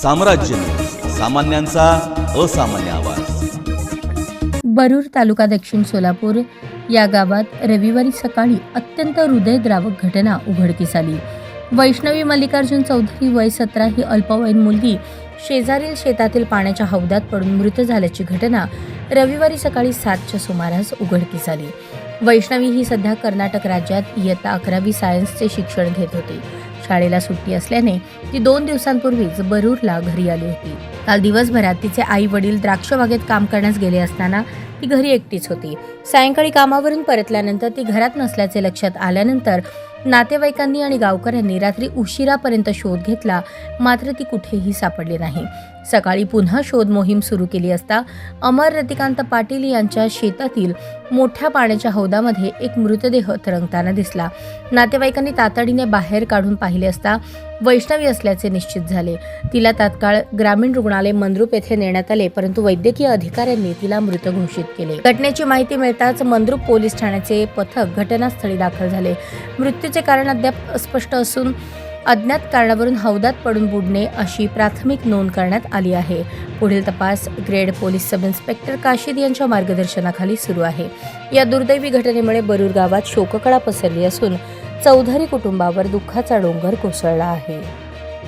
साम्राज्य न्यूज, सामान्यांचा असामान्य आवाज। बरूर तालुका दक्षिण सोलापूर या गावात रविवारी सकाळी अत्यंत हृदयद्रावक घटना उघडकीस आली। वैष्णवी मल्लिकार्जुन चौधरी वय 17 ही अल्पवयीन मुलगी शेजारील शेतातील पाण्याच्या हौदात पडून मृत झाल्याची घटना रविवारी सकाळी 7च्या सुमारास उघडकीस आली। वैष्णवी ही सध्या कर्नाटक राज्यात इयत्ता 11वी सायन्सचे शिक्षण घेत होती। शाळेला सुट्टी असल्याने ती 2 दिवसांपूर्वीच बरूरला घरी आली होती। काल दिवसभरात तिचे आई वडील द्राक्ष बागेत काम करण्यास गेले असताना ती घरी एकटीच होती। सायंकाळी कामावरून परतल्यानंतर ती घरात नसल्याचे लक्षात आल्यानंतर नातेवाईकांनी आणि गावकऱ्यांनी रात्री उशिरापर्यंत शोध घेतला, मात्र ती कुठेही सापडली नाही। सकाळी पुन्हा शोध मोहीम सुरू केली असता अमर रतिकांत पाटील यांच्या शेतातील मोठ्या पाण्याच्या हौदामध्ये एक मृतदेह तरंगताना दिसला। नातेवाईकांनी तातडीने बाहेर काढून पाहिले असता वैष्णवी असल्याचे निश्चित झाले। तिला तात्काळ ग्रामीण रुग्णालय मंद्रुप येथे नेण्यात आले, परंतु वैद्यकीय अधिकाऱ्यांनी तिला मृत घोषित केले। घटनेची माहिती मिळताच मंद्रुप पोलीस ठाण्याचे पथक घटनास्थळी दाखल झाले। मृत्यूचे कारण अद्याप अस्पष्ट असून अज्ञात कारणावरून हौदात पडून बुडणे अशी प्राथमिक नोंद करण्यात आली आहे। पुढील तपास grade police sub inspector Kashid यांच्या मार्गदर्शनाखाली सुरू आहे। या दुर्दैवी घटनेमुळे बरूर गावात शोककळा पसरली असून चौधरी कुटुंबावर दुःखाचा डोंगर कोसळला आहे।